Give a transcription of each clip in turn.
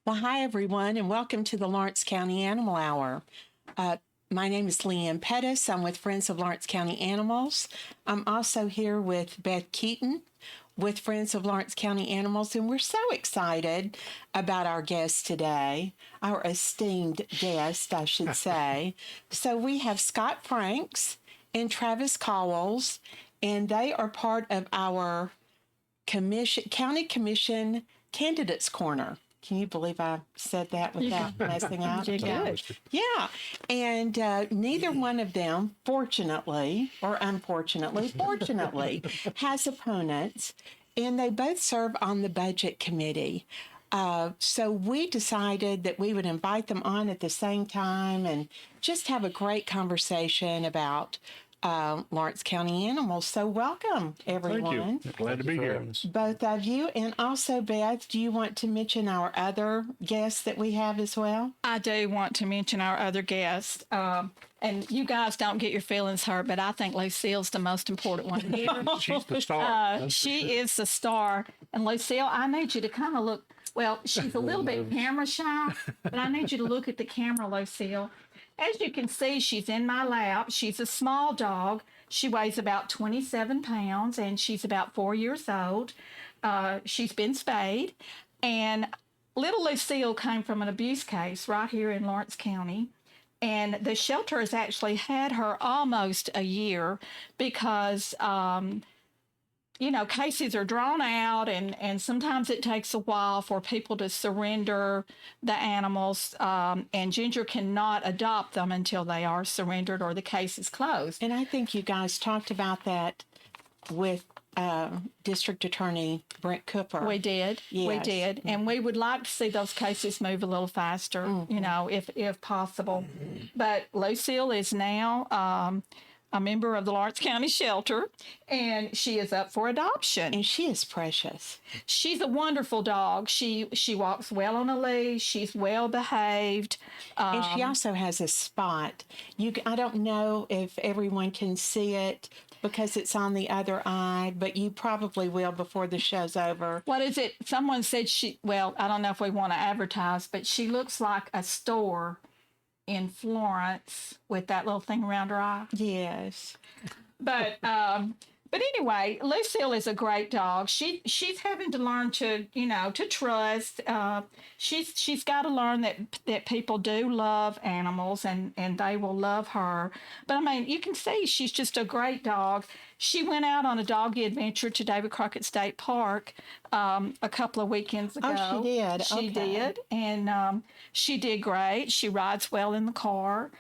Well, hi, everyone, and welcome to the Lawrence County Animal Hour. My name is Leanne Pettis. I'm with Friends of Lawrence County Animals. I'm also here with Beth Keaton with Friends of Lawrence County Animals, and we're so excited about our guest today, our esteemed guest, I should say. So we have Scott Franks and Travis Cowells, and they are part of our County Commission Candidates Corner. Can you believe I said that without messing up? Yeah. And neither one of them, fortunately or unfortunately, fortunately, has opponents, and they both serve on the Budget Committee. So we decided that we would invite them on at the same time and just have a great conversation about Lawrence County animals. So welcome, everyone. Thank you. Glad to be here. Both of you. And also, Beth, do you want to mention our other guests that we have as well? I do want to mention our other guest. And you guys don't get your feelings hurt, but I think Lucille's the most important one here. She's the star. She is the star. And Lucille, I need you to kind of look, well, she's a little bit camera shy, but I need you to look at the camera, Lucille. As you can see, she's in my lap. She's a small dog. She weighs about 27 pounds, and she's about 4 years old. She's been spayed. And little Lucille came from an abuse case right here in Lawrence County. And the shelter has actually had her almost a year because cases are drawn out, and sometimes it takes a while for people to surrender the animals, and Ginger cannot adopt them until they are surrendered or the case is closed. And I think you guys talked about that with District Attorney Brent Cooper. We did. Yes. We did. And we would like to see those cases move a little faster, if possible. But Lucille is now a member of the Lawrence County Shelter, and she is up for adoption. And she is precious. She's a wonderful dog. She walks well on a leash. She's well behaved. And she also has a spot. I don't know if everyone can see it because it's on the other eye, but you probably will before the show's over. What is it? Someone said I don't know if we want to advertise, but she looks like a store in Florence with that little thing around her eye. Yes. But anyway, Lucille is a great dog. She's having to learn to trust. She's got to learn that people do love animals and they will love her. But I mean, you can see she's just a great dog. She went out on a doggy adventure to David Crockett State Park a couple of weekends ago. Oh, she did. She did, and she did great. She rides well in the car.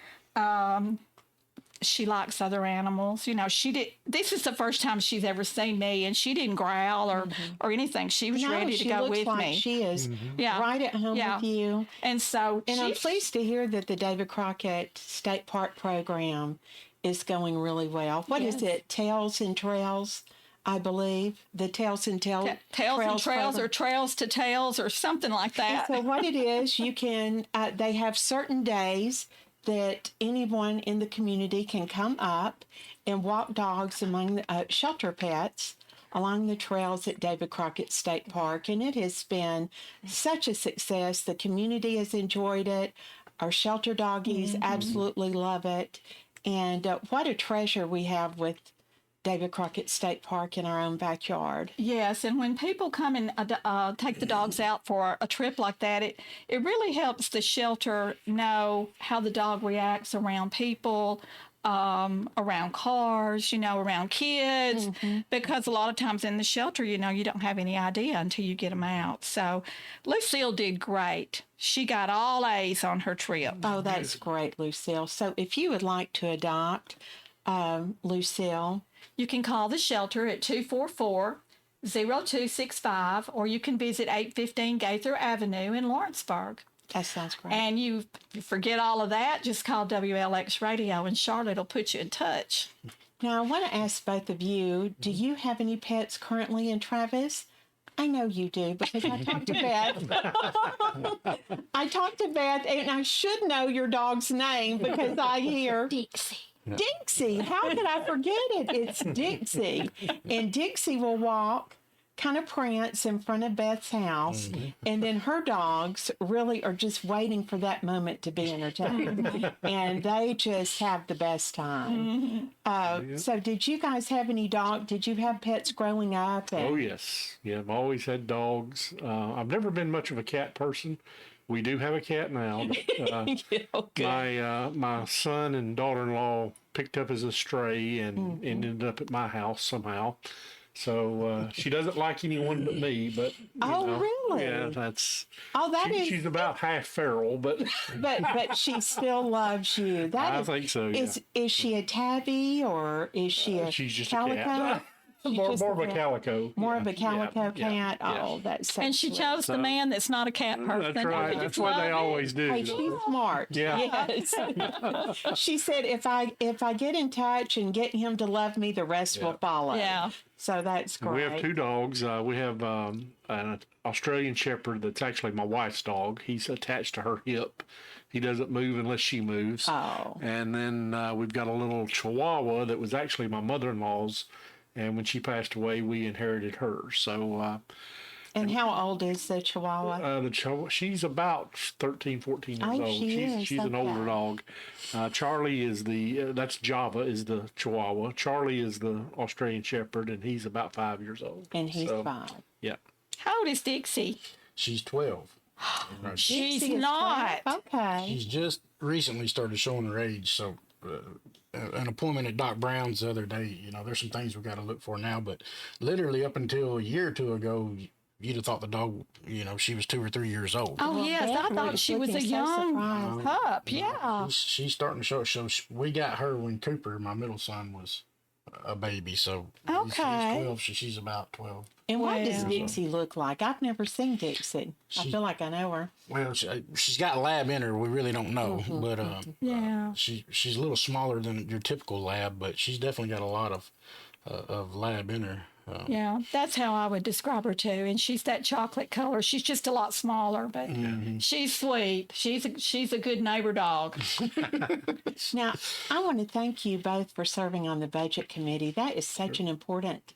She likes other animals. This is the first time she's ever seen me, and she didn't growl or anything. She was ready to go with me. She is right at home with you. And I'm pleased to hear that the David Crockett State Park program is going really well. What is it? Tails and Trails, I believe. The Tails and Trails program. Or Trails to Tails or something like that. And so what it is, you can, they have certain days that anyone in the community can come up and walk dogs among shelter pets along the trails at David Crockett State Park. And it has been such a success. The community has enjoyed it. Our shelter doggies absolutely love it. And what a treasure we have with David Crockett State Park in our own backyard. Yes, and when people come and take the dogs out for a trip like that, it really helps the shelter know how the dog reacts around people, around cars, around kids, because a lot of times in the shelter, you don't have any idea until you get them out. So Lucille did great. She got all A's on her trip. Oh, that's great, Lucille. So if you would like to adopt Lucille, you can call the shelter at 244-0265, or you can visit 815 Gaither Avenue in Lawrenceburg. That sounds great. And you forget all of that, just call WLX Radio, and Charlotte will put you in touch. Now, I want to ask both of you, do you have any pets currently in Travis? I know you do because I talked to Beth. I talked to Beth, and I should know your dog's name because I hear Dixie. Dixie. How could I forget it? It's Dixie. And Dixie will walk kind of prance in front of Beth's house, and then her dogs really are just waiting for that moment to be entertained, and they just have the best time. So, did you guys have any dog? Did you have pets growing up? Oh, yes. Yeah, I've always had dogs. I've never been much of a cat person. We do have a cat now. But, my son and daughter-in-law picked up as a stray and ended up at my house somehow. So she doesn't like anyone but me. But Really? Yeah, that's. She's about half feral, but but she still loves you. I think so. Yeah. Is she a tabby or is she a she's just calico? a cat. More of a calico. More of a calico cat. Oh, that's so And she sweet. chose the man that's not a cat person. That's right. That's what they always do. Hey, she's smart. Yeah. Yes. She said, if I get in touch and get him to love me, the rest will follow. Yeah. So that's great. We have two dogs. We have an Australian Shepherd that's actually my wife's dog. He's attached to her hip. He doesn't move unless she moves. Oh. And then we've got a little Chihuahua that was actually my mother-in-law's. And when she passed away, we inherited her. So. And how old is the Chihuahua? She's about 13, 14 years old. She's an older dog. Charlie is that's Java is the Chihuahua. Charlie is the Australian Shepherd, and he's about 5 years old. And he's 5. Yeah. How old is Dixie? She's 12. She's Dixie is not. 12? Okay. She's just recently started showing her age. So, an appointment at Doc Brown's the other day, there's some things we got to look for now. But literally up until a year or two ago, you'd have thought the dog, she was 2 or 3 years old. Oh, yes. I Beth thought was she was a looking so young surprised. pup. Yeah. She's starting to show. So we got her when Cooper, my middle son, was a baby. So he's Okay. 12. She's about 12. And what does Wow. Dixie look like? I've never seen Dixie. I feel like I know her. Well, she's got lab in her. We really don't know, but Yeah. she's a little smaller than your typical lab, but she's definitely got a lot of lab in her. Yeah, that's how I would describe her too. And she's that chocolate color. She's just a lot smaller, but she's sweet. She's a good neighbor dog. Now, I want to thank you both for serving on the budget committee. That is such an important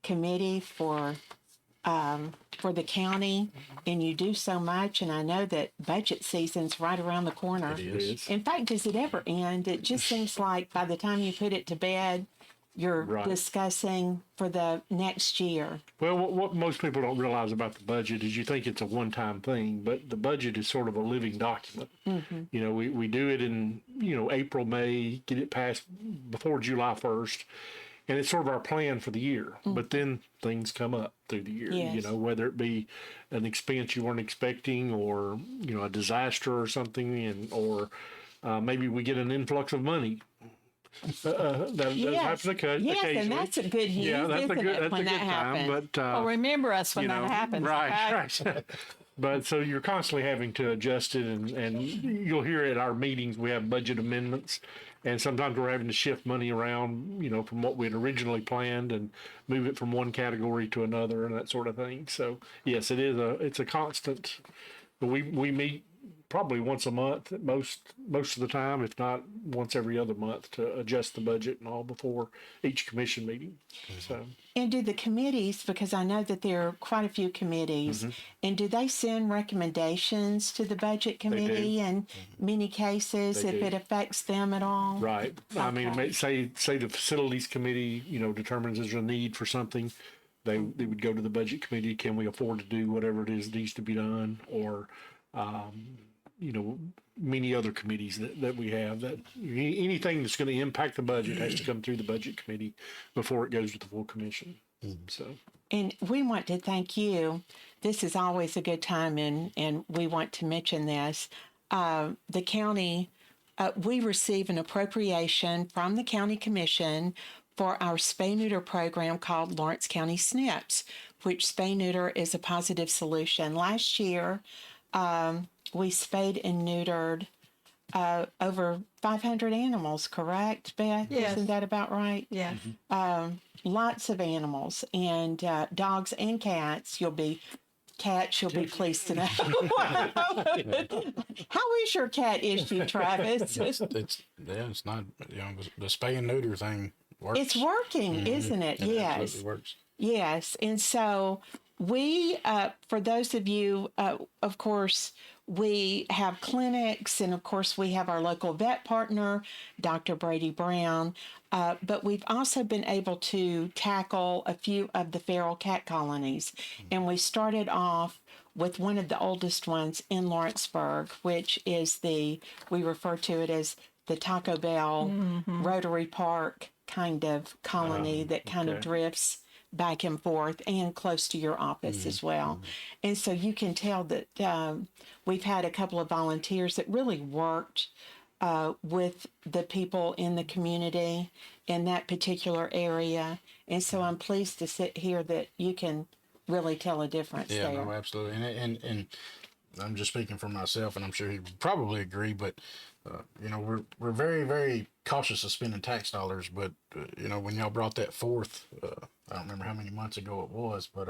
committee for the county, and you do so much. And I know that budget season's right around the corner. It is. In fact, does it ever end? It just seems like by the time you put it to bed, you're Right. discussing for the next year. Well, what most people don't realize about the budget is you think it's a one-time thing, but the budget is sort of a living document. We do it in, April, May, get it passed before July 1st. And it's sort of our plan for the year. But then things come up through the year, Yes. whether it be an expense you weren't expecting or, a disaster or something, or maybe we get an influx of money. That happens occasionally. Yes, and that's a good news, Yeah, that's isn't a good, it, that's when a good that time. happens? But Well, remember us when that happens. Right, Okay? right. But so you're constantly having to adjust it, and you'll hear at our meetings we have budget amendments, and sometimes we're having to shift money around, from what we had originally planned and move it from one category to another and that sort of thing. So yes, it's a constant. We meet probably once a month most of the time, if not once every other month, to adjust the budget and all before each commission meeting. So. And do the committees, because I know that there are quite a few committees, and do they send recommendations to the budget committee in many cases They if do. it affects them at all? Right. I mean, Okay. say the facilities committee, determines there's a need for something, they would go to the budget committee. Can we afford to do whatever it is needs to be done? Or, many other committees that we have, that anything that's going to impact the budget has to come through the budget committee before it goes to the full commission. So. And we want to thank you. This is always a good time, and we want to mention this. The county, we receive an appropriation from the county commission for our spay-neuter program called Lawrence County SNPs, which spay-neuter is a positive solution. Last year, we spayed and neutered over 500 animals, correct, Beth? Yes. Isn't that about right? Yeah. Lots of animals, and dogs and cats. You'll be pleased to know. How is your cat issue, Travis? It's not, the spay and neuter thing works. It's working, isn't it? It Yes. absolutely works. Yes. And so for those of you, of course, we have clinics, and of course, we have our local vet partner, Dr. Brady Brown. But we've also been able to tackle a few of the feral cat colonies. And we started off with one of the oldest ones in Lawrenceburg, which is we refer to it as the Taco Bell Rotary Park kind of colony that kind of okay. drifts back and forth and close to your office as well. And so you can tell that we've had a couple of volunteers that really worked with the people in the community in that particular area. And so I'm pleased to sit here that you can really tell a difference Yeah, there. no, absolutely. And I'm just speaking for myself, and I'm sure he would probably agree, but we're very, very cautious of spending tax dollars. But when y'all brought that forth, I don't remember how many months ago it was, but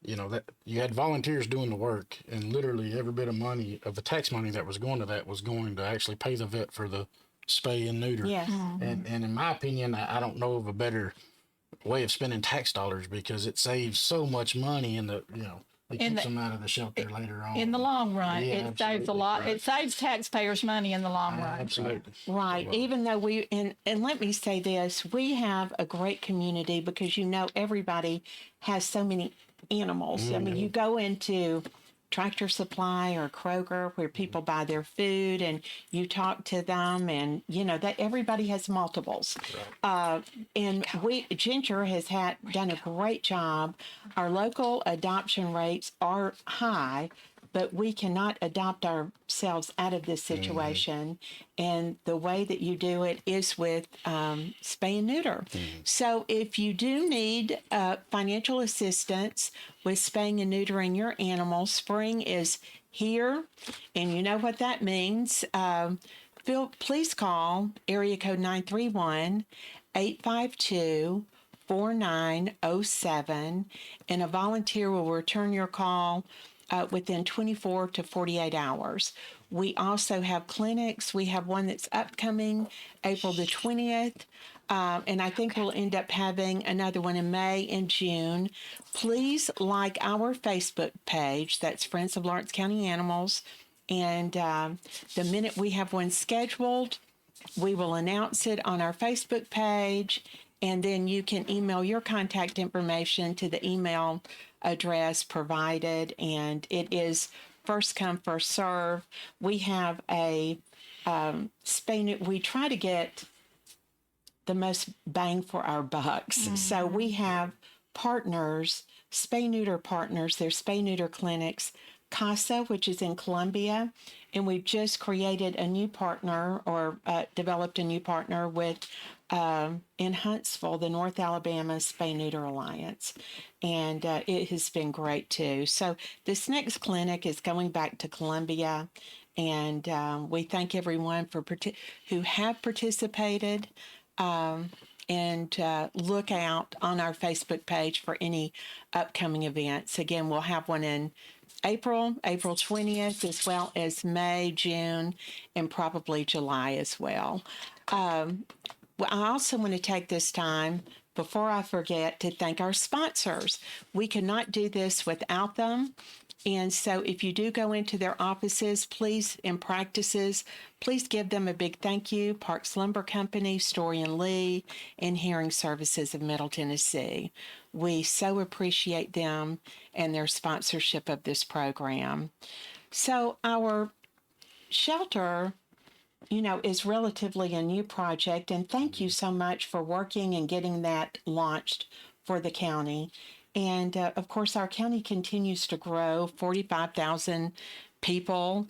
that you had volunteers doing the work, and literally every bit of money of the tax money that was going to that was going to actually pay the vet for the spay and neuter. Yes. And in my opinion, I don't know of a better way of spending tax dollars, because it saves so much money it keeps them out of the shelter later on. In the long run, Yeah, it saves a absolutely, lot. right. It saves taxpayers money in the long run. Absolutely. Right. Even though and let me say this, we have a great community because everybody has so many animals. I mean, you go into Tractor Supply or Kroger where people buy their food and you talk to them, and that everybody has multiples. And Ginger has done a great job. Our local adoption rates are high, but we cannot adopt ourselves out of this situation. And the way that you do it is with spay and neuter. So if you do need financial assistance with spaying and neutering your animals, spring is here, and you know what that means. Please call area code 931-852-4907, and a volunteer will return your call within 24 to 48 hours. We also have clinics. We have one that's upcoming April the 20th. And I think we'll end up having another one in May and June. Please like our Facebook page. That's Friends of Lawrence County Animals. And the minute we have one scheduled, we will announce it on our Facebook page. And then you can email your contact information to the email address provided. And it is first come, first serve. We have a we try to get the most bang for our bucks. So we have partners, spay neuter partners, they're spay neuter clinics, CASA, which is in Columbia, and we've just created a new partner or developed a new partner with in Huntsville, the North Alabama Spay Neuter Alliance, and it has been great too. So this next clinic is going back to Columbia, and we thank everyone who have participated. And look out on our Facebook page for any upcoming events. Again, we'll have one in April 20th, as well as May, June, and probably July as well. I also want to take this time, before I forget, to thank our sponsors. We could not do this without them. And so if you do go into their offices, and practices, please give them a big thank you. Parks Lumber Company, Story and Lee, and Hearing Services of Middle Tennessee. We so appreciate them and their sponsorship of this program. So our shelter, is relatively a new project, and thank you so much for working and getting that launched for the county. And of course, our county continues to grow, 45,000 people.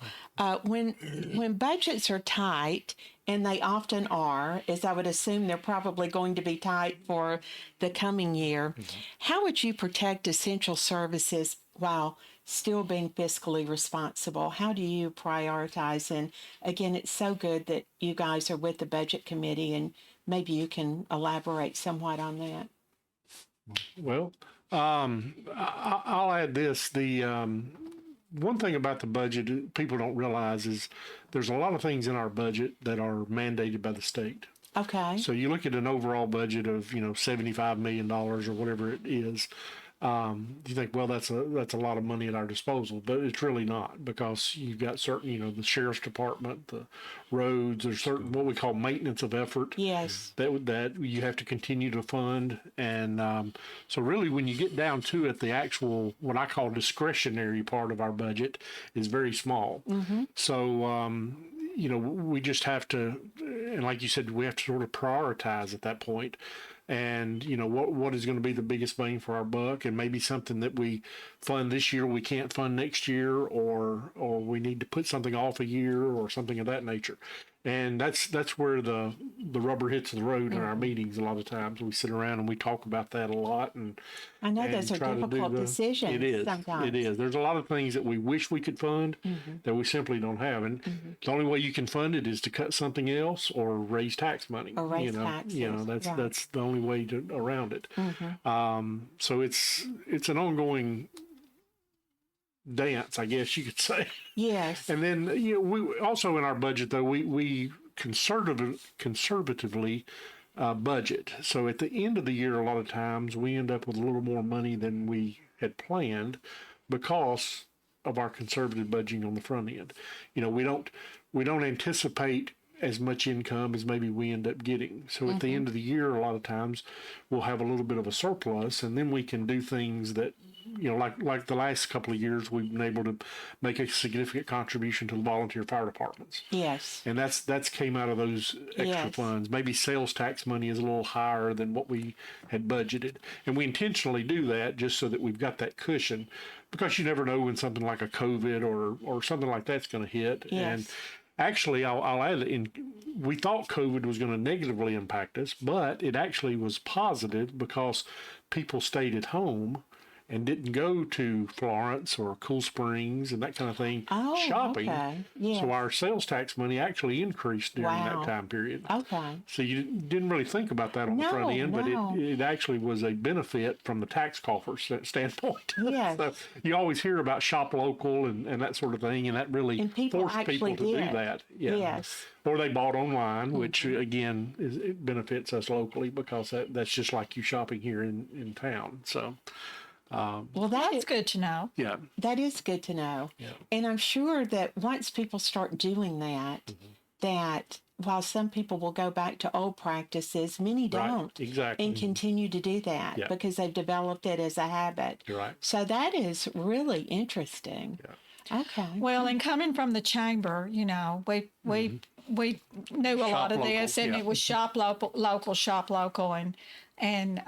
When budgets are tight, and they often are, as I would assume they're probably going to be tight for the coming year, how would you protect essential services while still being fiscally responsible? How do you prioritize? And again, it's so good that you guys are with the budget committee, and maybe you can elaborate somewhat on that. Well, I'll add this. The one thing about the budget people don't realize is there's a lot of things in our budget that are mandated by the state. Okay. So you look at an overall budget of, $75 million or whatever it is. You think, well, that's a lot of money at our disposal, but it's really not, because you've got certain, the sheriff's department, the roads, there's certain what we call maintenance of effort. Yes. That you have to continue to fund. And so really, when you get down to it, the actual, what I call discretionary part of our budget is very small. So, we just have to, and like you said, we have to sort of prioritize at that point. And what is going to be the biggest bang for our buck, and maybe something that we fund this year we can't fund next year, or we need to put something off a year or something of that nature. And that's where the rubber hits the road in our meetings. A lot of times we sit around and we talk about that a lot. And I know and those are try to do difficult decisions It is. sometimes. It is. There's a lot of things that we wish we could fund that we simply don't have. And the only way you can fund it is to cut something else or raise tax money. Or raise taxes, right. That's the only way around it. So it's an ongoing dance, I guess you could say. Yes. And then we also, in our budget, though, we conservatively budget. So at the end of the year, a lot of times we end up with a little more money than we had planned because of our conservative budgeting on the front end. We don't anticipate as much income as maybe we end up getting. So at the end of the year, a lot of times we'll have a little bit of a surplus, and then we can do things that, like the last couple of years, we've been able to make a significant contribution to the volunteer fire departments. Yes. And that's came out of those extra funds. Maybe sales tax money is a little higher than what we had budgeted. And we intentionally do that just so that we've got that cushion, because you never know when something like a COVID or something like that's going to hit. Yes. And actually, I'll add, we thought COVID was going to negatively impact us, but it actually was positive because people stayed at home and didn't go to Florence or Cool Springs and that kind of thing shopping. Okay. Yes. So our sales tax money actually increased during that time period. Okay. So you didn't really think about that on the front end, but it actually was a benefit from the tax coffer standpoint. Yes. So you always hear about shop local and that sort of thing, and that really forced people to do that. Yeah. Yes. Or they bought online, which again it benefits us locally, because that's just like you shopping here in town. So. Well, That's good to know. Yeah. that is good to know. Yeah. And I'm sure that once people start doing that, that while some people will go back to old practices, many don't. Right. Exactly. And continue to do that because they've developed it as a habit. You're right. So that is really interesting. Yeah. Okay. Well, and coming from the chamber, we knew a lot of local, this, and it was shop local, and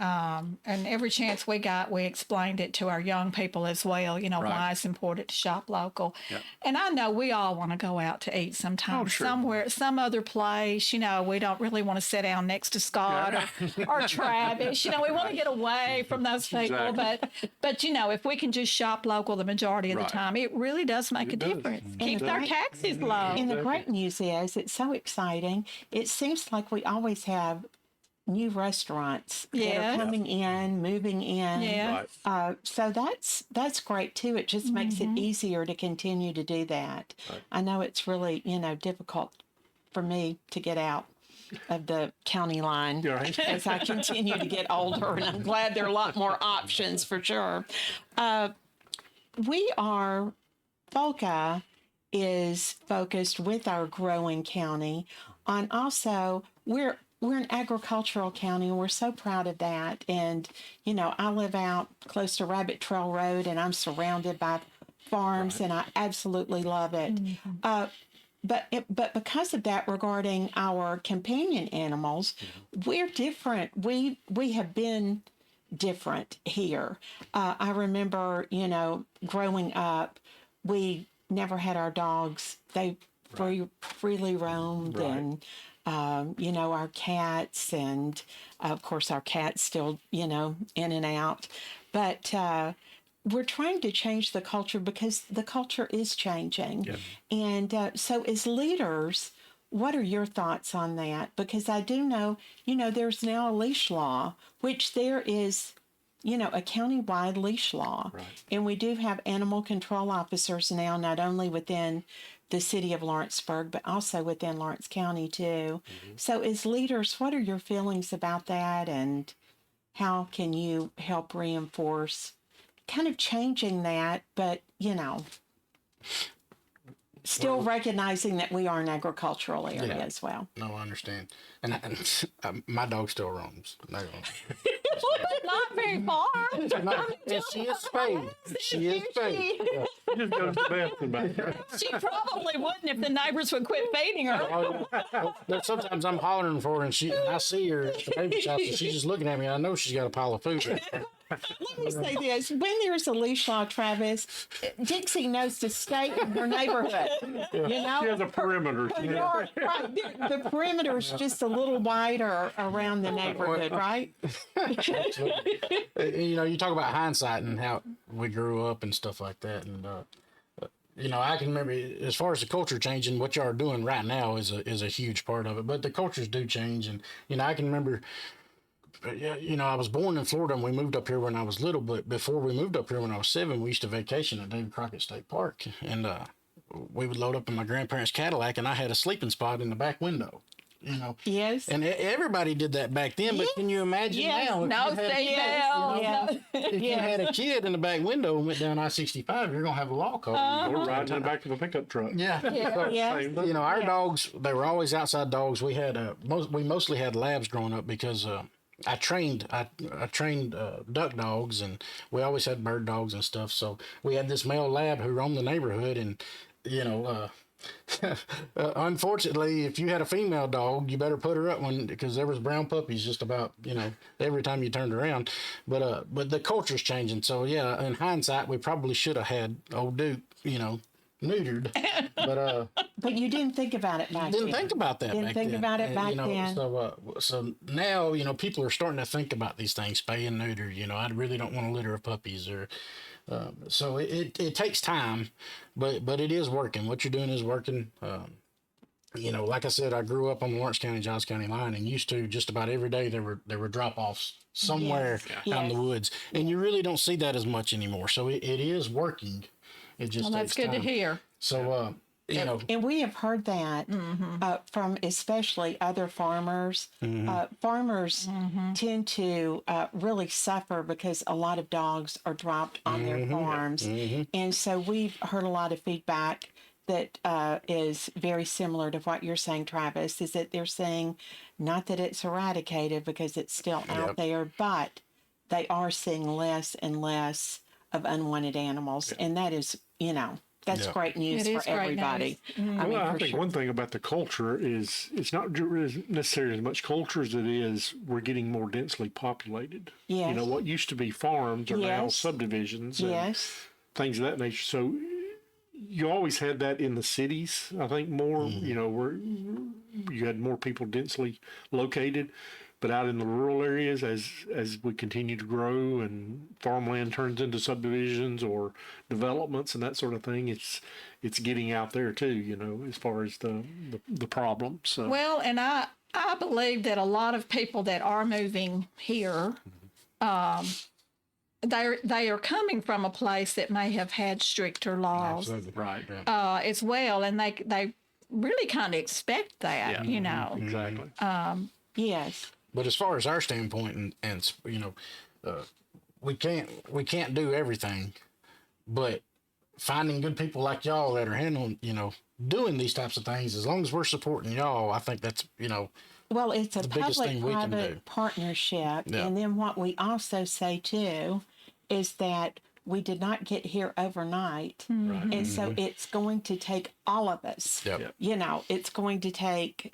every chance we got, we explained it to our young people as well. Why it's important to shop local. Yeah. And I know we all want to go out to eat sometime, sure. somewhere, some other place. We don't really want to sit down next to Scott or Travis. We want to get away from those people. Exactly. But if we can just shop local the majority of the Right. time, it really does make a does. difference. It Keeps does. our taxes low. And the great news is it's so exciting. It seems like we always have new restaurants that Yeah. are coming in, moving in. Yeah. Right. So that's great too. It just makes it easier to continue to do that. Right. I know it's really, difficult for me to get out of the county line You're right. as I continue to get older, and I'm glad there are a lot more options for sure. FOCA is focused with our growing county on also we're an agricultural county, and we're so proud of that. And I live out close to Rabbit Trail Road, and I'm surrounded by farms, and I absolutely love it. But because of that, regarding our companion animals, we're different. We have been different here. I remember, growing up, we never had our dogs. They freely roamed, Right. and our cats, and of course our cats still, in and out. But we're trying to change the culture because the culture is changing. Yeah. And so as leaders, what are your thoughts on that? Because I do know, there's now a leash law, which there is a county-wide leash law. Right. And we do have animal control officers now, not only within the city of Lawrenceburg, but also within Lawrence County too. So as leaders, what are your feelings about that, and how can you help reinforce kind of changing that, but, still recognizing that we are an agricultural area as well? No, I understand. And my dog still roams. Not gonna- Not very far. and she is spayed. She is spayed. Yeah. Just go to the bathroom back there. She probably wouldn't if the neighbors would quit feeding her. There's sometimes I'm hollering for her, and I see her at the baby shop, and she's just looking at me. I know she's got a pile of food. Let me say this. When there's a leash law, Travis, Dixie knows to stay in her neighborhood. She has a perimeter. Right. The perimeter is just a little wider around the neighborhood, right? You talk about hindsight and how we grew up and stuff like that. And, I can remember as far as the culture changing, what y'all are doing right now is a huge part of it. But the cultures do change. And, I can remember, I was born in Florida and we moved up here when I was little. But before we moved up here when I was 7, we used to vacation at David Crockett State Park. And we would load up in my grandparents' Cadillac, and I had a sleeping spot in the back window. Yes. And everybody did that back then, but can you imagine now? If you had a kid in the back window and went down I-65, you're going to have a law call. We're riding in the back of a pickup truck. Yeah. Same thing. Our dogs, they were always outside dogs. We had we mostly had labs growing up because I trained duck dogs, and we always had bird dogs and stuff. So we had this male lab who roamed the neighborhood, and unfortunately, if you had a female dog, you better put her up because there was brown puppies just about every time you turned around. But the culture's changing. So yeah, in hindsight, we probably should have had old Duke, neutered. But you didn't think about it back then. Didn't think about that. Didn't back think then. about it back then. So now people are starting to think about these things, spay and neuter. I really don't want a litter of puppies or. So it takes time, but it is working. What you're doing is working. Like I said, I grew up on the Lawrence County, Johns County line, and used to just about every day there were drop-offs somewhere out in the woods, and you really don't see that as much anymore. So it is working. It just That's takes good time. to hear. So And we have heard that from especially other farmers. Farmers tend to really suffer because a lot of dogs are dropped on their farms. And so we've heard a lot of feedback that is very similar to what you're saying, Travis, is that they're saying not that it's eradicated because it's still out there, but they are seeing less and less of unwanted animals. And that is, that's great news for everybody. I think one thing about the culture is it's not necessarily as much culture as it is we're getting more densely populated. Yes. What used to be farms are now subdivisions and things of that nature. So you always had that in the cities, I think, more, where you had more people densely located. But out in the rural areas, as we continue to grow and farmland turns into subdivisions or developments and that sort of thing, it's getting out there too, as far as the problem. So Well, and I believe that a lot of people that are moving here, they are coming from a place that may have had stricter laws, right, as well, and they really kind of expect that, exactly. Yes. But as far as our standpoint, and we can't do everything, but finding good people like y'all that are handling, doing these types of things, as long as we're supporting y'all, I think that's, Well, it's a biggest thing we can do. public-private partnership. Yeah. And then what we also say, too, is that we did not get here overnight. And so it's going to take all of us. Yep. It's going to take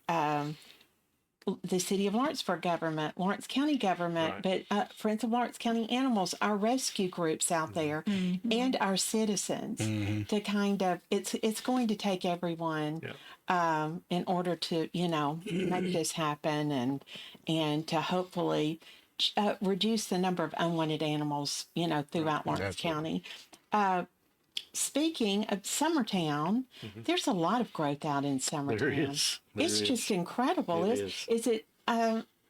the City of Lawrenceburg government, Lawrence County government, but Friends of Lawrence County Animals, our rescue groups out there, and our citizens to kind of, it's going to take everyone in order to, make this happen and to hopefully reduce the number of unwanted animals, throughout Lawrence County. Speaking of Summertown, there's a lot of growth out in Summertown. There is. It's just incredible. It is.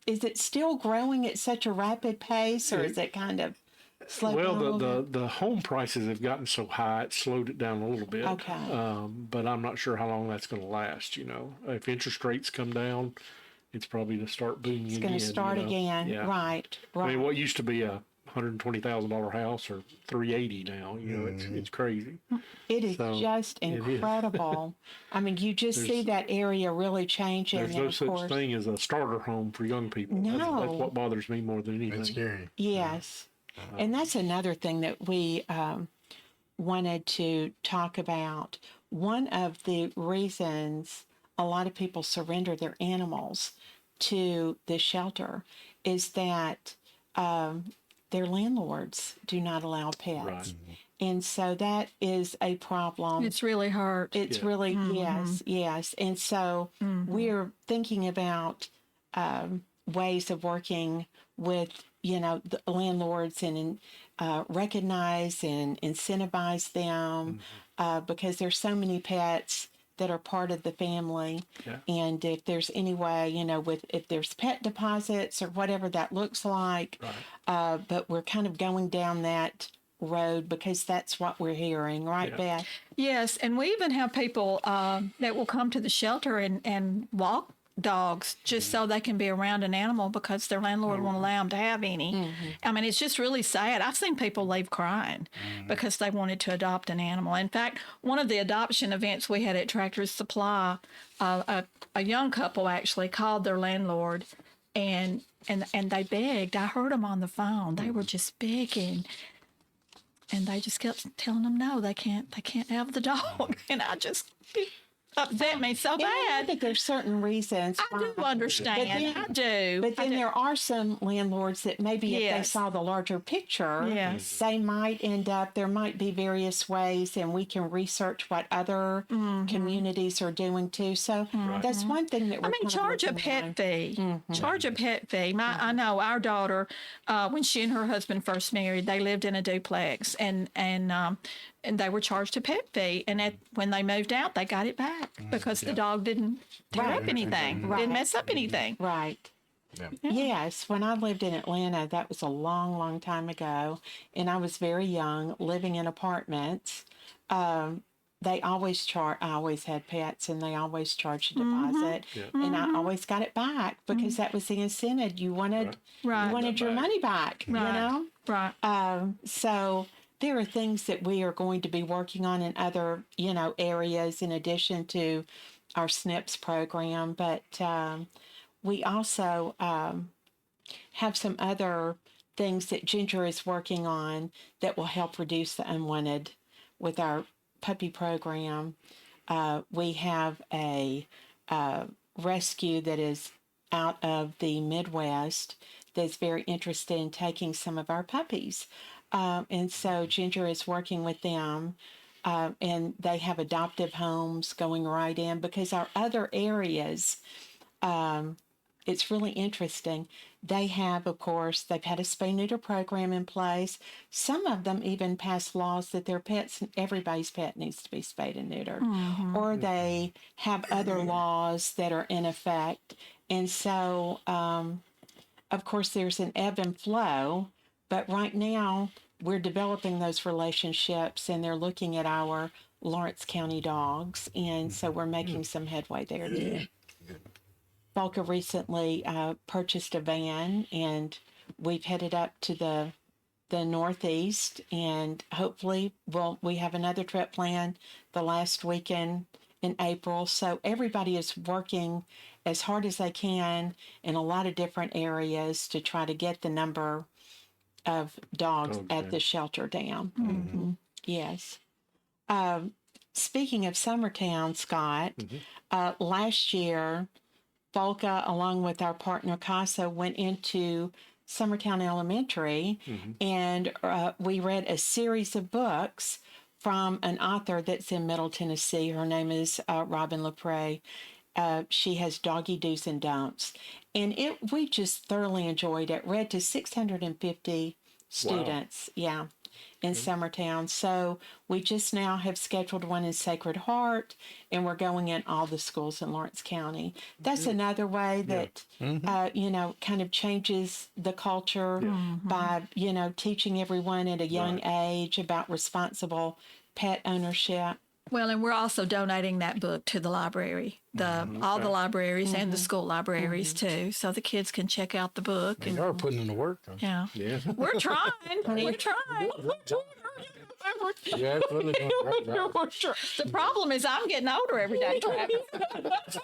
Is it still growing at such a rapid pace, or is it kind of Slow Well, down a little bit? the home prices have gotten so high, it slowed it down a little bit. Okay. But I'm not sure how long that's going to last. If interest rates come down, it's probably to start booming It's again. going to start again. Yeah. Right. I Right. mean, what used to be a $120,000 house or 380 now. It's crazy. It is So, just it is. incredible. I mean, you just see that area really changing. There's And no of such course, thing as a starter home for young people. That's No. what bothers me more than anything. It's scary. yes. And that's another thing that we wanted to talk about. One of the reasons a lot of people surrender their animals to the shelter is that their landlords do not allow pets. Right. And so that is a problem. It's really hurt. It's Yeah. really, yes, yes. And so we're thinking about ways of working with, the landlords and recognize and incentivize them because there's so many pets that are part of the family. Yeah. And if there's any way, if there's pet deposits or whatever that looks like, Right. but we're kind of going down that road because that's what we're hearing, right, Yeah. Beth? Yes, and we even have people that will come to the shelter and walk dogs just so they can be around an animal because their landlord won't allow them to have any. I mean, it's just really sad. I've seen people leave crying because they wanted to adopt an animal. In fact, one of the adoption events we had at Tractor Supply, a young couple actually called their landlord and they begged. I heard them on the phone. They were just begging. And they just kept telling them no, they can't have the dog. And I just it upset me so Yeah, I bad. think there's certain reasons. I do understand. I do. But then there are some landlords that maybe if they Yes. saw the larger picture, Yes. they might end up, there might be various ways, and we can research what other communities are doing too. So that's one thing that we're I mean, kind of charge a looking pet at. fee. Charge a pet fee. I know our daughter, when she and her husband first married, they lived in a duplex, and they were charged a pet fee. And when they moved out, they got it back because the dog didn't tear Right. up anything, didn't mess up anything. Right. Yeah. Yes, when I lived in Atlanta, that was a long, long time ago, and I was very young, living in apartments. They always I always had pets, and they always charged a deposit, and I always got it back because that was the incentive. You wanted, Right. you wanted your Back. money back, Right. Right. So there are things that we are going to be working on in other, areas in addition to our SNPs program, but we also have some other things that Ginger is working on that will help reduce the unwanted with our puppy program. We have a rescue that is out of the Midwest that's very interested in taking some of our puppies. And so Ginger is working with them, and they have adoptive homes going right in because our other areas, it's really interesting. They have, of course, they've had a spay-neuter program in place. Some of them even passed laws that their pets, everybody's pet needs to be spayed and neutered. Or they have other laws that are in effect. And so, of course, there's an ebb and flow. But right now, we're developing those relationships, and they're looking at our Lawrence County dogs. And so we're making some headway there too. Volker recently purchased a van, and we've headed up to the Northeast, and hopefully we have another trip planned the last weekend in April. So everybody is working as hard as they can in a lot of different areas to try to get the number of dogs at the shelter down. Yes. Speaking of Summertown, Scott, last year, Volca, along with our partner CASA, went into Summertown Elementary, and we read a series of books from an author that's in Middle Tennessee. Her name is Robin LaPrey. She has Doggy Do's and Don'ts. And we just thoroughly enjoyed it. Read to 650 students. Yeah. in Summertown. So we just now have scheduled one in Sacred Heart, and we're going in all the schools in Lawrence County. That's another way that, kind of changes the culture by, teaching everyone at a young age about responsible pet ownership. Well, and we're also donating that book to the library, all the libraries and the school libraries too, so the kids can check out the book. They are putting in the work. Yeah, we're trying. We're trying. Yeah, absolutely. The problem is I'm getting older every day, Travis.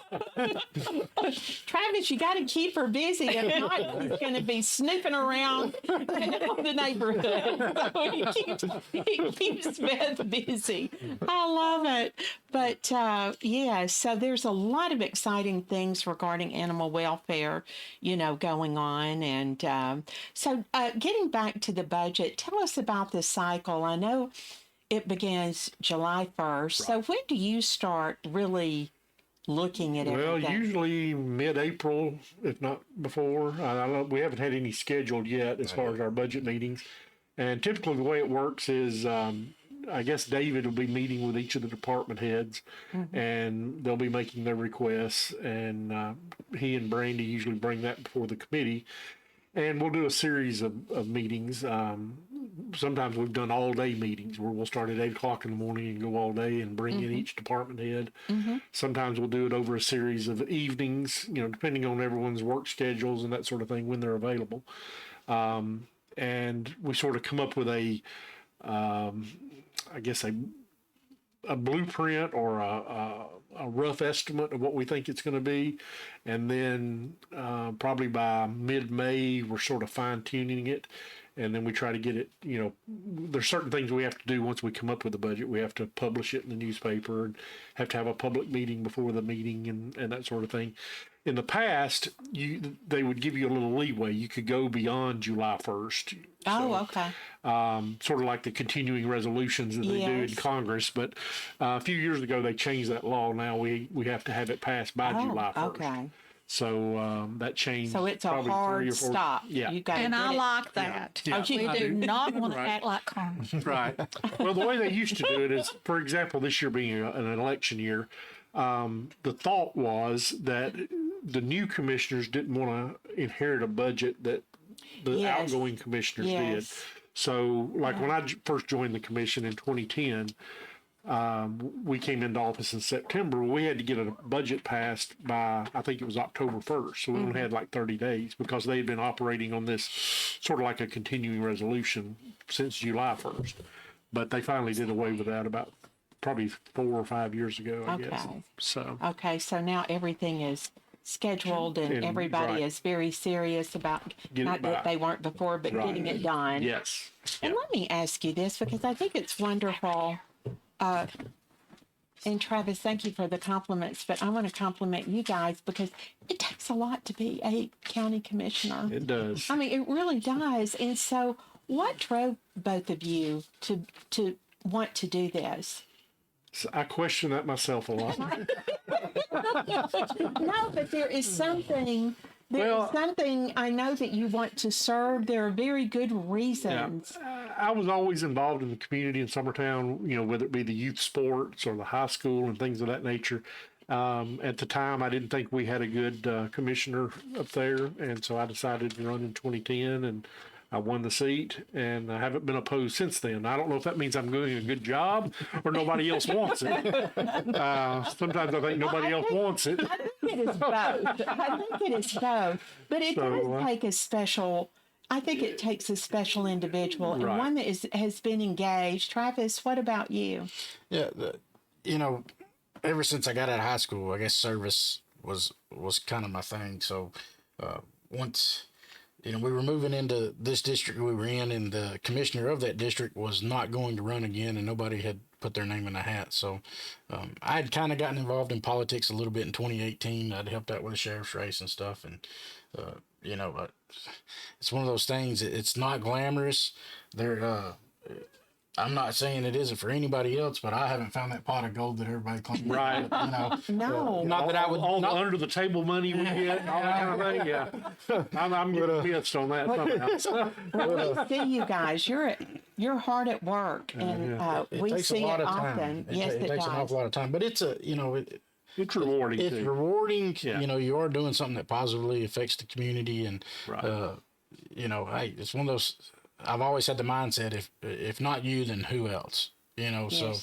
Travis, you got to keep her busy. If not, she's going to be snooping around the neighborhood. So he keeps Beth busy. I love it. But so there's a lot of exciting things regarding animal welfare, going on. And so getting back to the budget, tell us about the cycle. I know it begins July 1st. So when do you start really looking at everything? Well, usually mid-April, if not before. We haven't had any scheduled yet as far as our budget meetings. And typically the way it works is, I guess David will be meeting with each of the department heads, and they'll be making their requests. And he and Brandy usually bring that before the committee. And we'll do a series of meetings. Sometimes we've done all-day meetings where we'll start at 8 o'clock in the morning and go all day and bring in each department head. Sometimes we'll do it over a series of evenings, depending on everyone's work schedules and that sort of thing when they're available. And we sort of come up with a blueprint or a rough estimate of what we think it's going to be. And then probably by mid-May, we're sort of fine-tuning it. And then we try to get it, there's certain things we have to do once we come up with the budget. We have to publish it in the newspaper and have to have a public meeting before the meeting and that sort of thing. In the past, they would give you a little leeway. You could go beyond July 1st. Okay. Sort of like the continuing resolutions that they do in Congress. But a few years ago, they changed that law. Now we have to have it passed by July 1st. Okay. So that changed. So it's a probably 3 hard or 4. stop. Yeah. You got And I like that. Yeah. We do not want to act like Congress. Right. Well, the way they used to do it is, for example, this year being an election year, the thought was that the new commissioners didn't want to inherit a budget that the outgoing commissioners did. So, like when I first joined the commission in 2010, we came into office in September. We had to get a budget passed by, I think it was October 1st. So we only had like 30 days because they had been operating on this sort of like a continuing resolution since July 1st. But they finally did away with that about probably 4 or 5 years ago, I guess. So now everything is scheduled and everybody is very serious about not that they weren't before, but getting it done. Yes. And let me ask you this, because I think it's wonderful. And Travis, thank you for the compliments, but I want to compliment you guys because it takes a lot to be a county commissioner. It does. I mean, it really does. And so what drove both of you to want to do this? So I question that myself a lot. No, but there is something. There's something I know that you want to serve. There are very good reasons. I was always involved in the community in Summertown, whether it be the youth sports or the high school and things of that nature. At the time, I didn't think we had a good commissioner up there, and so I decided to run in 2010, and I won the seat, and I haven't been opposed since then. I don't know if that means I'm doing a good job or nobody else wants it. Sometimes I think nobody else wants it. I think it is both. But it does take a special. I think it takes a special individual and one that has been engaged. Travis, what about you? Yeah, ever since I got out of high school, I guess service was kind of my thing. So once we were moving into this district we were in, and the commissioner of that district was not going to run again, and nobody had put their name in the hat. So I had kind of gotten involved in politics a little bit in 2018. I'd helped out with the sheriff's race and stuff, and it's one of those things. It's not glamorous. I'm not saying it isn't for anybody else, but I haven't found that pot of gold that everybody claims. Right. No. Not that I would. All the under the table money we get, all that kind of thing. Yeah. I'm getting pissed on that somehow. Well, we see you guys. You're you're hard at work, and It we takes see a lot it of time. often. It, Yes, it it takes an does. awful lot of time, but it's It's rewarding it's too. rewarding. Yeah. You are doing something that positively affects the community, and Right. hey, it's one of those. I've always had the mindset, if not you, then who else? Yes. So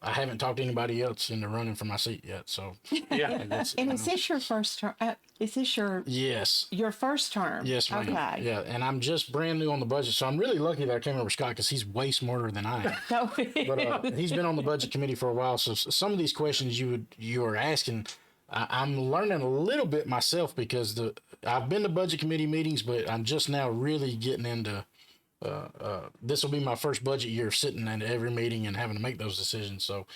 I haven't talked to anybody else in the running for my seat yet. So Yeah. And is this your first term? Is this yes. your first term? Yes, ma'am. Okay. Yeah, and I'm just brand new on the budget, so I'm really lucky that I came over Scott because he's way smarter than I am. So, But he's been on the budget committee for a while, so some of these questions you are asking, I'm learning a little bit myself because I've been to budget committee meetings, but I'm just now really getting into. This will be my first budget year sitting at every meeting and having to make those decisions. So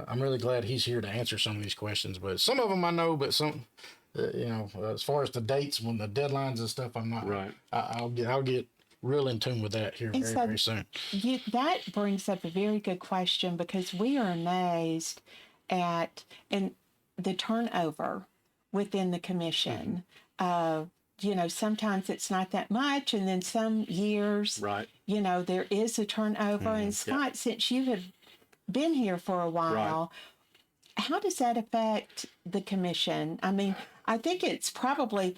I'm really glad he's here to answer some of these questions. But some of them I know, but some, as far as the dates, when the deadlines and stuff, I'm not. Right. I'll get real in tune with that here And very so- very soon. that brings up a very good question, because we are amazed at the turnover within the commission. Sometimes it's not that much, and then some years, Right. there is a turnover. And Scott, since you have been here for a while, how does that affect the commission? I mean, I think it's probably,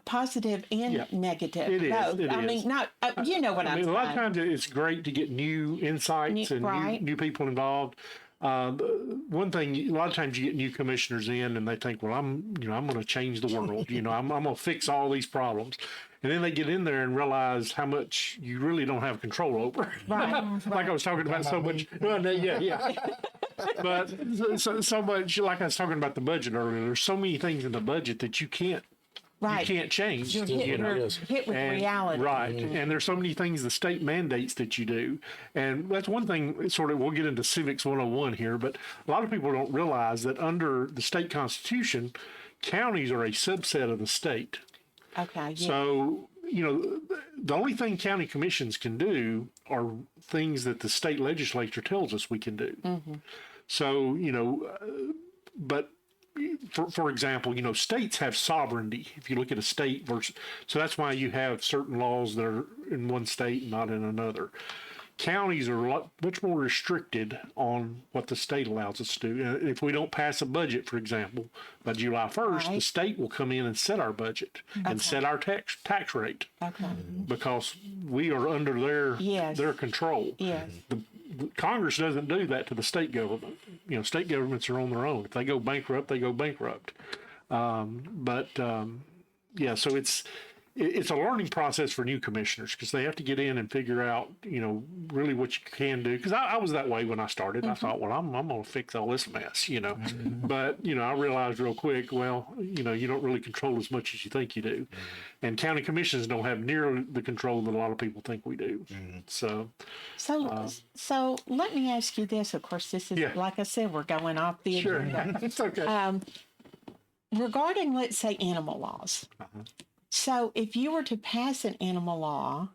positive and negative. It is, both. it I is. mean, not, you know what I I'm mean, a lot of saying. times it's great to get new insights and Right. new people involved. One thing, a lot of times you get new commissioners in and they think, well, I'm going to change the world. I'm going to fix all these problems. And then they get in there and realize how much you really don't have control over. Right. Like I was talking about so much. Well, yeah. But so much, like I was talking about the budget earlier, there's so many things in the budget that you can't change. You're hit with And- reality. Right. And there's so many things the state mandates that you do. And that's one thing, sort of, we'll get into Civics 101 here, but a lot of people don't realize that under the state constitution, counties are a subset of the state. Okay. Yeah. So, the only thing county commissions can do are things that the state legislature tells us we can do. So, but for example, municipalities have sovereignty. If you look at a state versus, so that's why you have certain laws that are in one state and not in another. Counties are much more restricted on what the state allows us to do. If we don't pass a budget, for example, by July 1st, the Right. state will come in and set our budget and set our tax rate Okay. because we are under their Yes. their control. Yes. The Congress doesn't do that to the state government. State governments are on their own. If they go bankrupt, they go bankrupt. So it's a learning process for new commissioners because they have to get in and figure out, really what you can do. Because I was that way when I started. I thought, well, I'm going to fix all this mess, But, I realized real quick, well, you don't really control as much as you think you do. And county commissions don't have near the control that a lot of people think we do. So let me ask you this. Of course, this is, like I said, we're going off the sure, agenda. it's okay. Regarding, let's say, animal laws. So if you were to pass an animal law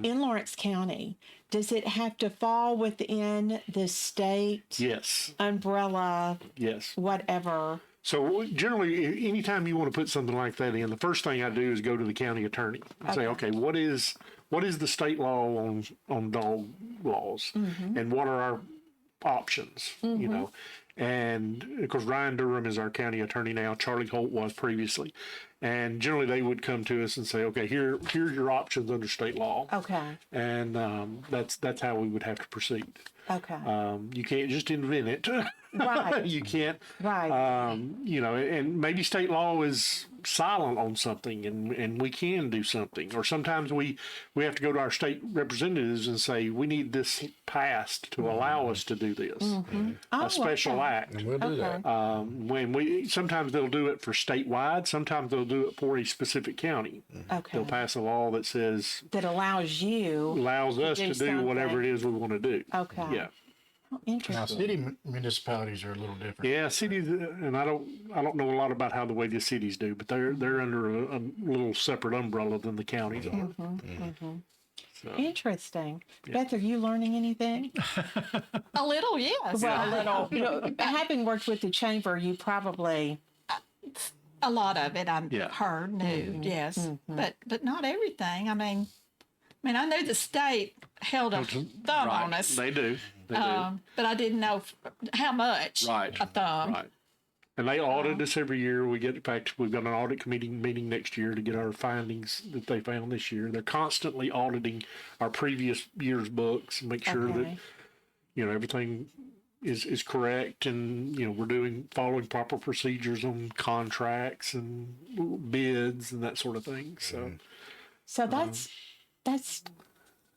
in Lawrence County, does it have to fall within the state Yes. umbrella, Yes. whatever? So generally, anytime you want to put something like that in, the first thing I do is go to the county attorney and say, okay, what is the state law on dog laws, and what are our options? And of course, Ryan Durham is our county attorney now. Charlie Holt was previously, and generally they would come to us and say, okay, here's your options under state law. Okay. And that's how we would have to proceed. Okay. You can't just invent it. Right. You can't. Right. And maybe state law is silent on something, and we can do something. Or sometimes we have to go to our state representatives and say, we need this passed to allow us to do this. A special act. And we'll do that. Sometimes they'll do it for statewide. Sometimes they'll do it for a specific county. Okay. They'll pass a law that says That allows us to do whatever it is we want to do. Okay. Yeah. Oh, Now, interesting. city municipalities are a little different. Yeah, cities, and I don't know a lot about how the way the cities do, but they're under a little separate umbrella than the counties are. So, Interesting. Beth, are you learning anything? A little, yes. Well, a little. Having worked with the chamber, you probably. A lot of it I've Yeah. heard, knew, yes, but not everything. I mean, mean, I knew the state held a thumb on us, They do. They do. but I didn't know how much Right. a thumb. Right. And they audit us every year. We've got an audit committee meeting next year to get our findings that they found this year. They're constantly auditing our previous year's books and make sure that, Okay. Everything is correct and, we're following proper procedures on contracts and bids and that sort of thing. So, So that's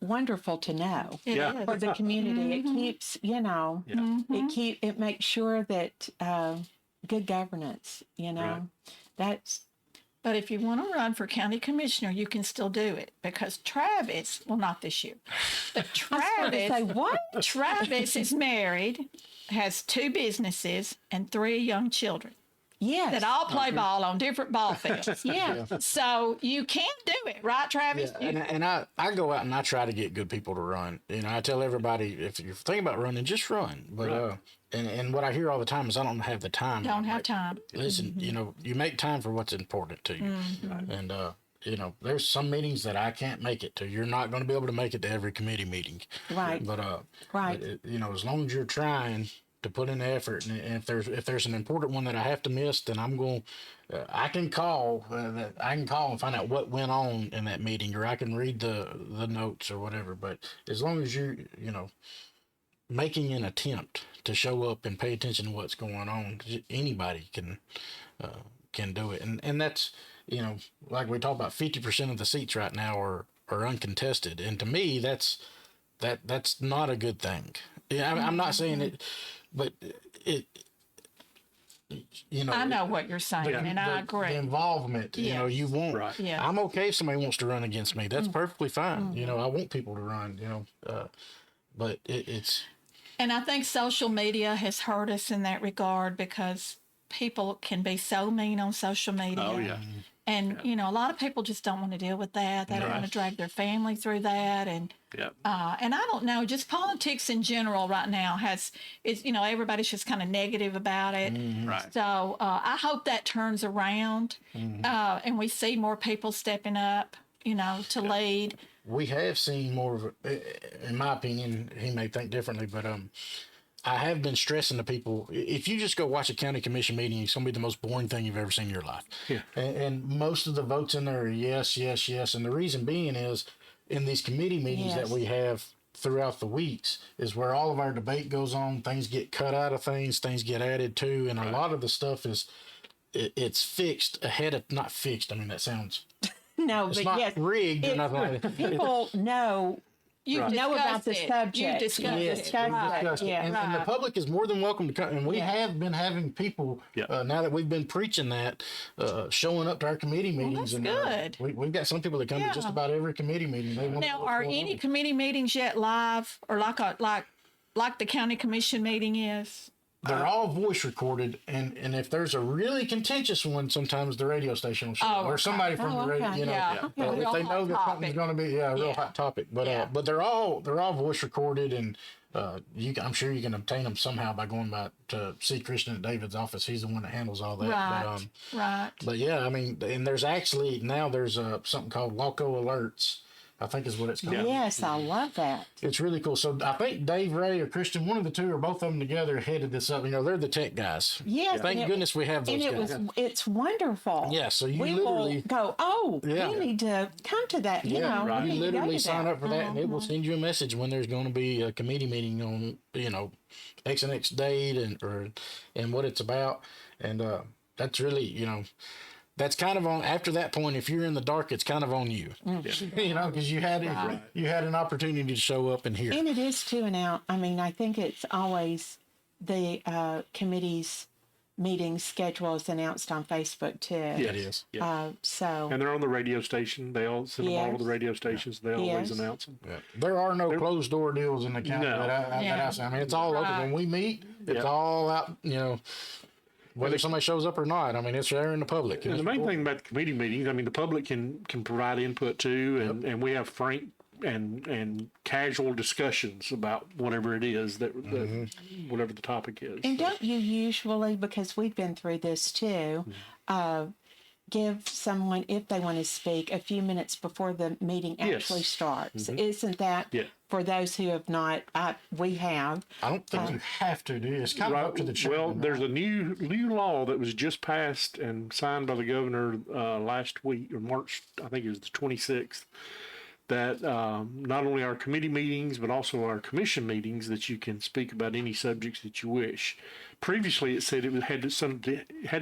wonderful to know It Yeah. is. for the community. It keeps, it makes sure that good governance, Right. that's But if you want to run for county commissioner, you can still do it because Travis, well, not this year, but I was going to say Travis, what? Travis is married, has 2 businesses and 3 young children Yes. that all play ball on different ball fields. Yeah. So you can do it, right, Travis? Yeah, and I go out and I try to get good people to run. I tell everybody, if you're thinking about running, just run. But and what I hear all the time is I don't have the time. Don't have time. Listen, you make time for what's important to you. And there's some meetings that I can't make it to. You're not going to be able to make it to every committee meeting. Right. But Right. as long as you're trying to put in the effort, and if there's an important one that I have to miss, then I'm going. I can call. I can call and find out what went on in that meeting, or I can read the notes or whatever. But as long as you're making an attempt to show up and pay attention to what's going on, anybody can do it. And that's like we talked about, 50% of the seats right now are uncontested, and to me that's not a good thing. Yeah, I'm not saying it, but it. I know what you're saying, and I agree. The involvement, Yes. you want. Right. Yeah. I'm okay if somebody wants to run against me. That's perfectly fine. I want people to run. But it's. And I think social media has hurt us in that regard because people can be so mean on social media. Oh, yeah. And, a lot of people just don't want to deal with that. They don't want to drag their family through that. And Yeah. and I don't know, just politics in general right now everybody's just kind of negative about it. Right. So I hope that turns around and we see more people stepping up, to lead. We have seen more of, in my opinion, he may think differently, but I have been stressing to people, if you just go watch a county commission meeting, it's going to be the most boring thing you've ever seen in your life. Yeah. And most of the votes in there are yes, yes, yes. And the reason being is in these committee meetings that Yes. we have throughout the weeks is where all of our debate goes on. Things get cut out of things get added to. And a lot of the stuff it's fixed ahead of, not fixed. I mean, that sounds, No, it's but not yes, rigged or nothing like that. people know You've know about the discussed it. subject. You've discussed Yeah. it. Discussed Right. it. Yeah. And the Right. public is more than welcome to come. And we have been having people, Yeah. now that we've been preaching that, showing up to our committee meetings. that's and good. We've got some people that come to just Yeah. about every committee meeting. They want to Now, know what's are going any on. committee meetings yet live or like the county commission meeting is? They're all voice recorded, and if there's a really contentious one, sometimes the radio station will show Oh, or okay. somebody from the radio. okay. Yeah. If Real they hot know that topic. something's going to be a real Yeah. hot topic, but Yeah. but they're all voice recorded, and I'm sure you can obtain them somehow by going by to see Christian at David's office. He's the one that handles all that. Right. Right. But yeah, I mean, and there's something called Loco Alerts, I think is what it's called. Yes, I love that. It's really cool. So I think Dave Ray or Christian, one of the two or both of them together, headed this up. They're the tech guys. Yes, Thank and goodness we have those And guys. it's wonderful. Yeah, so you we literally will go, oh, Yeah. we need to come to that. You know, right. we you need to go literally to sign that. up for that, and it will send you a message when there's going to be a committee meeting on X and X date and what it's about, and that's really that's kind of on. After that point, if you're in the dark, it's kind of on you, because you had an opportunity to show up and hear. And it is to and out. I mean, I think it's always the committee's meeting schedule is announced on Facebook too. Yeah, It is. Yeah. So And they're on the radio station. They all send them all to the Yes. radio stations. They always Yes. announce them. Yeah. There are no closed door deals in the county. No. Yeah. I mean, it's all open. Right. When we meet, it's Yeah. all out. Whether somebody shows up or not. I mean, it's there in the public. And the main thing about the committee meetings, I mean, the public can provide input too, and we have frank and casual discussions about whatever it is that whatever the topic is. And don't you usually, because we've been through this too, give someone, if they want to speak, a few minutes before the meeting actually starts? Isn't that Yeah. for those who have not? We have. I don't think you have to do it. It's kind of up to the chairman. Well, there's a new law that was just passed and signed by the governor last week, or March, I think it was the 26th, that not only our committee meetings, but also our commission meetings, that you can speak about any subjects that you wish. Previously, it said it had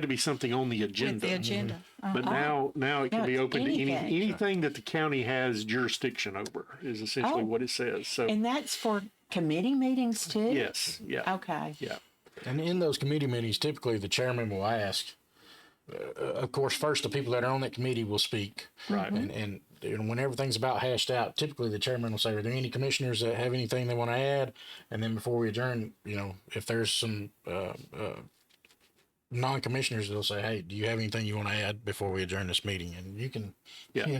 to be something on the agenda. With the agenda. But now it can No, be it's open to anything. anything that the county has jurisdiction over, is essentially Oh. what it says. So, And that's for committee meetings too? yes, yeah, Okay. yeah. And in those committee meetings, typically the chairman will ask, of course, first the people that are on that committee will speak. Right. And when everything's about hashed out, typically the chairman will say, are there any commissioners that have anything they want to add? And then before we adjourn, if there's some non-commissioners, they'll say, hey, do you have anything you want to add before we adjourn this meeting? And you can, Yeah. you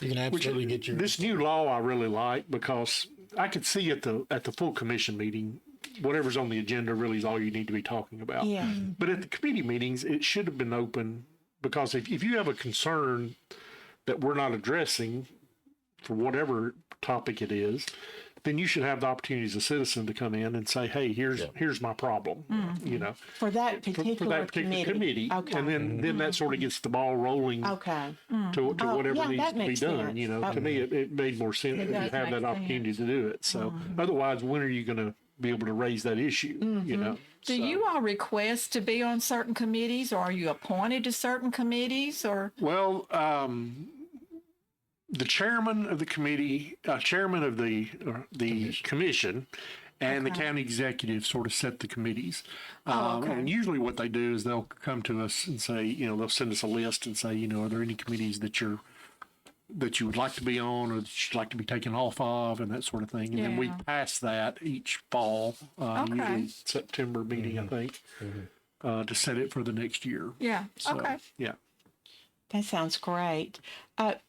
can absolutely get your... This new law I really like, because I could see at the full commission meeting, whatever's on the agenda really is all you need to be talking about. Yeah. But at the committee meetings, it should have been open, because if you have a concern that we're not addressing for whatever topic it is, then you should have the opportunity as a citizen to come in and say, hey, here's my problem, For that for particular, that particular committee. Okay. And then that sort of gets the ball rolling Okay. to whatever yeah, needs that to be makes done. sense. To me, it made more sense It to does have make that opportunity sense. to do it. So otherwise, when are you going to be able to raise that issue? Do you all request to be on certain committees, or are you appointed to certain committees, or? Well, the chairman of the committee, chairman of the commission, and the county executive sort of set the committees. And usually what they do is they'll come to us and say, they'll send us a list and say, are there any committees that you would like to be on, or that you'd like to be taken off of, and that sort of thing. And then we Yeah. pass that each fall, usually September meeting, I think, to set it for the next year. Yeah. So, Okay. Yeah. That sounds great.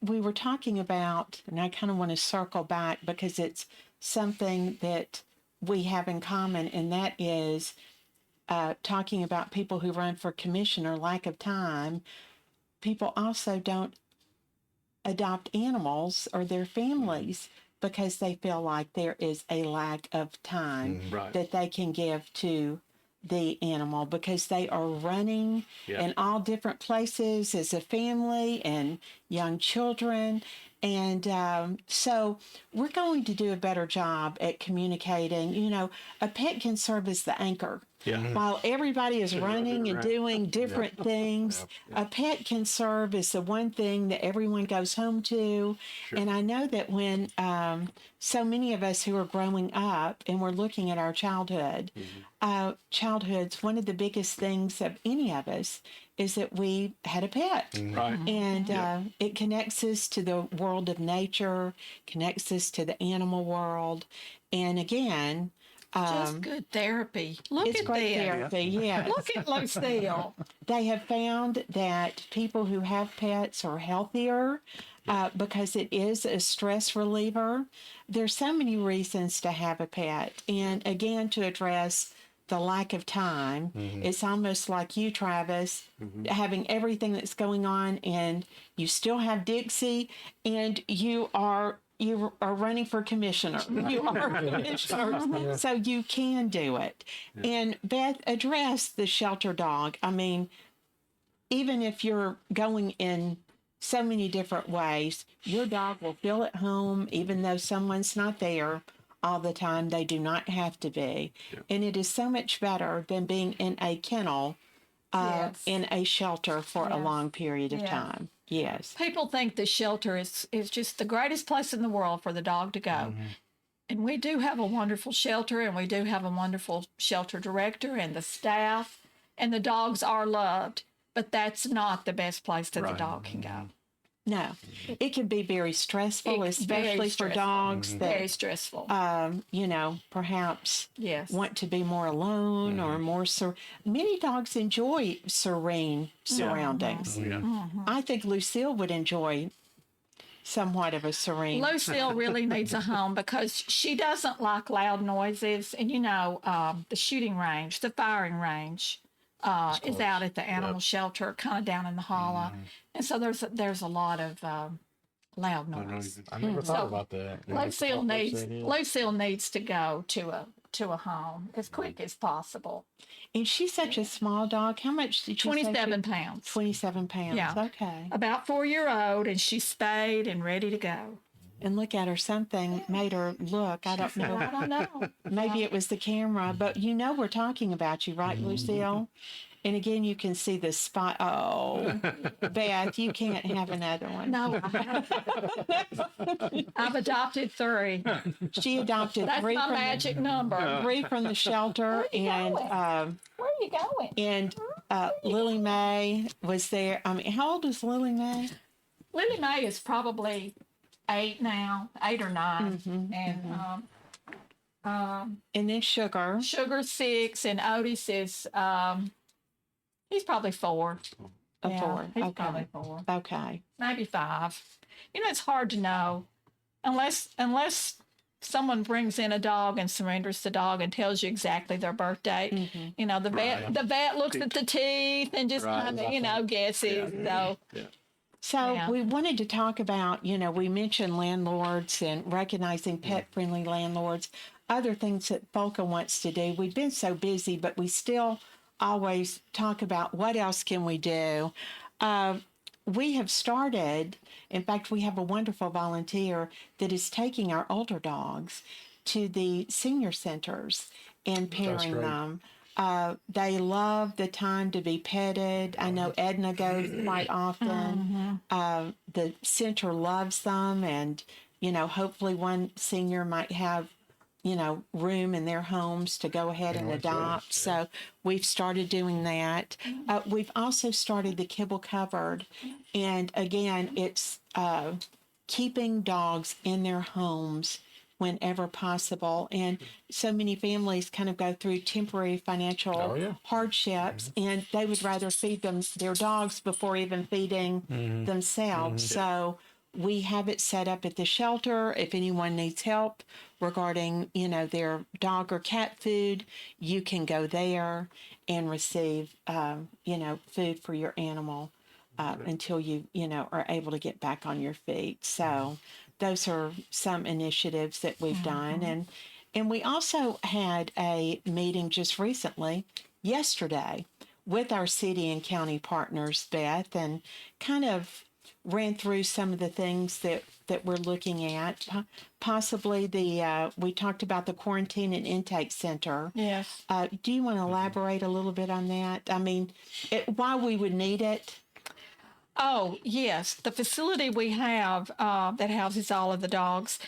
We were talking about, and I kind of want to circle back because it's something that we have in common, and that is talking about people who run for commission or lack of time. People also don't adopt animals or their families because they feel like there is a lack of time Right. that they can give to the animal, because they are running Yeah. in all different places as a family and young children. And so we're going to do a better job at communicating. A pet can serve as the anchor. Yeah. While everybody is running and right. doing different things, a pet can serve as the one thing that everyone goes home to. And I know that when so many of us who are growing up and we're looking at our childhoods, one of the biggest things of any of us is that we had a pet. Right. And it connects us to the world of nature, connects us to the animal world. And again, Just good therapy. Look it's at great them. therapy, yes. Look at Lucille. They have found that people who have pets are healthier because it is a stress reliever. There's so many reasons to have a pet. And again, to address the lack of time, it's almost like you, Travis, having everything that's going on, and you still have Dixie, and you are running for commissioner. You are a commissioner. So you can do it. And Beth, address the shelter dog. I mean, even if you're going in so many different ways, your dog will feel at home, even though someone's not there all the time. They do not have to be. And it is so much better than being in a kennel, Yes. in a shelter for a Yes. long period of Yes. time. Yes. People think the shelter is just the greatest place in the world for the dog to go. And we do have a wonderful shelter, and we do have a wonderful shelter director and the staff, and the dogs are loved. But that's not the best place that the dog can go. No, it can be very stressful, It's very especially for stressful. dogs Very that, stressful. perhaps Yes. want to be more alone or more. Many dogs enjoy serene surroundings. Yeah. I think Lucille would enjoy somewhat of a serene. Lucille really needs a home because she doesn't like loud noises. And the shooting range, the firing range, is out at the animal shelter, kind of down in the hollow, and so there's a lot of loud noise. I never thought So, about that. Lucille needs to go to a home as quick as possible. And she's such a small dog. How much did you say? 27 pounds. 27 pounds. Yeah. Okay. About 4-year-old, and she's spayed and ready to go. And look at her. Something made her look. I don't know. I don't know. Maybe it was the camera, but you know we're talking about you, right, Lucille? And again, you can see the spot. Oh, Beth, you can't have another one. No, I've adopted 3. She adopted That's three my from magic number. 3 from the shelter, and Where are you going? Lily Mae was there. I mean, how old is Lily Mae? Lily Mae is probably 8 now, 8 or 9, and And then Sugar. Sugar's 6, and Otis is he's probably 4. A 4. He's Okay. probably 4, Okay. maybe 5. You know, it's hard to know unless someone brings in a dog and surrenders the dog and tells you exactly their birth date. You know, the vet looks at the teeth and just kind of guesses. So. So Yeah. we wanted to talk about, we mentioned landlords and recognizing pet-friendly landlords, other things that Folka wants to do. We've been so busy, but we still always talk about what else can we do. We have started, in fact, we have a wonderful volunteer that is taking our older dogs to the senior centers and pairing great. them. They love the time to be petted. I know Edna goes quite often. The center loves them, and hopefully one senior might have room in their homes to go ahead and adopt. So we've started doing that. We've also started the kibble cupboard, and again, it's keeping dogs in their homes whenever possible. And so many families kind of go through temporary financial hardships, and they would rather feed their dogs before even feeding themselves. So we have it set up at the shelter. If anyone needs help regarding, their dog or cat food, you can go there and receive, food for your animal until you, are able to get back on your feet. So those are some initiatives that we've done. And we also had a meeting just recently, yesterday, with our city and county partners, Beth, and kind of ran through some of the things that we're looking at. Possibly we talked about the quarantine and intake center. Yes. Do you want to elaborate a little bit on that? I mean, why we would need it? Oh, yes. The facility we have that houses all of the dogs,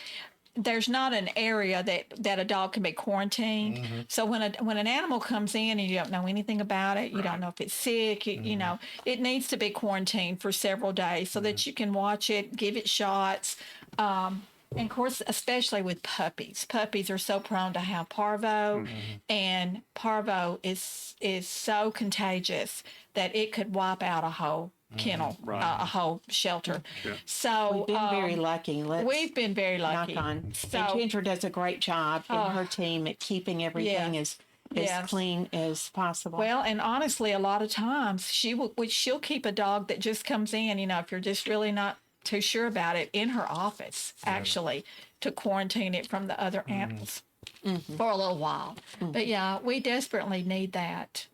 there's not an area that a dog can be quarantined. So when an animal comes in and you don't know anything about it, you don't know if it's sick, it needs to be quarantined for several days so that you can watch it, give it shots. And of course, especially with puppies. Puppies are so prone to have parvo, and parvo is so contagious that it could wipe out a whole kennel, a whole shelter. So We've been very lucky. We've been very lucky. Knock on. So, and Ginger does a great job in her team at keeping everything as clean as possible. well, and honestly, a lot of times she'll keep a dog that just comes in, if you're just really not too sure about it, in her office, actually, to quarantine it from the other animals for a little while. But yeah, we desperately need that,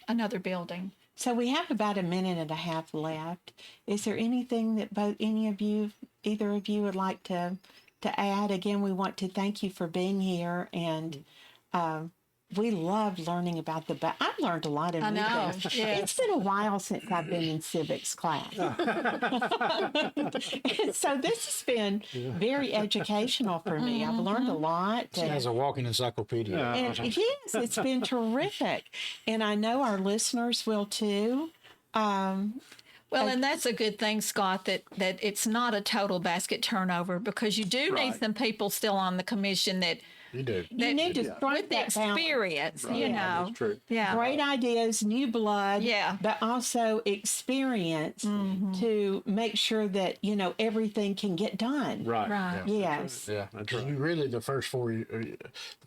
another building. So we have about a minute and a half left. Is there anything that either of you would like to add? Again, we want to thank you for being here, and we love learning about I've learned a lot in I know. meetings. Yes. It's been a while since I've been in civics class. And so this has been very educational for me. I've learned a lot. She has a walking encyclopedia. And yes, it's been terrific. And I know our listeners will too. Well, and that's a good thing, Scott, that it's not a total basket turnover, because you do need some people still on the commission that You do. You need to strike with the that balance. experience, That's true. Yeah. Great ideas, new blood, Yeah. but also experience to make sure that, everything can get done. Right. Right. Yes. Yeah, That's right. really the first the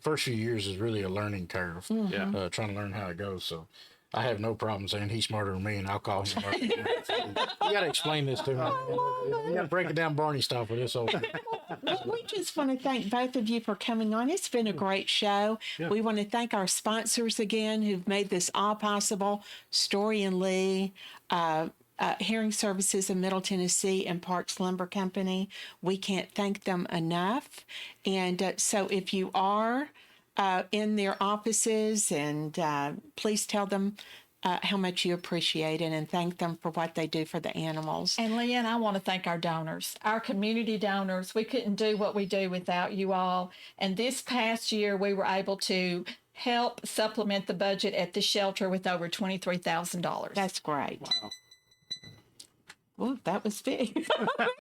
first few years is really a learning curve. Yeah. Trying to learn how it goes. So I have no problem saying he's smarter than me, and I'll call him smarter than me. You got to explain this to me. You got to break it down Barney style for this old. Well, we just want to thank both of you for coming on. It's been a great show. Yeah. We want to thank our sponsors again who've made this all possible. Story and Lee, Hearing Services in Middle Tennessee, and Parks Lumber Company. We can't thank them enough. And so if you are in their offices, and please tell them how much you appreciate it and thank them for what they do for the animals. And Leanne, I want to thank our donors, our community donors. We couldn't do what we do without you all. And this past year, we were able to help supplement the budget at the shelter with over $23,000. That's great. Wow. Well, that was big.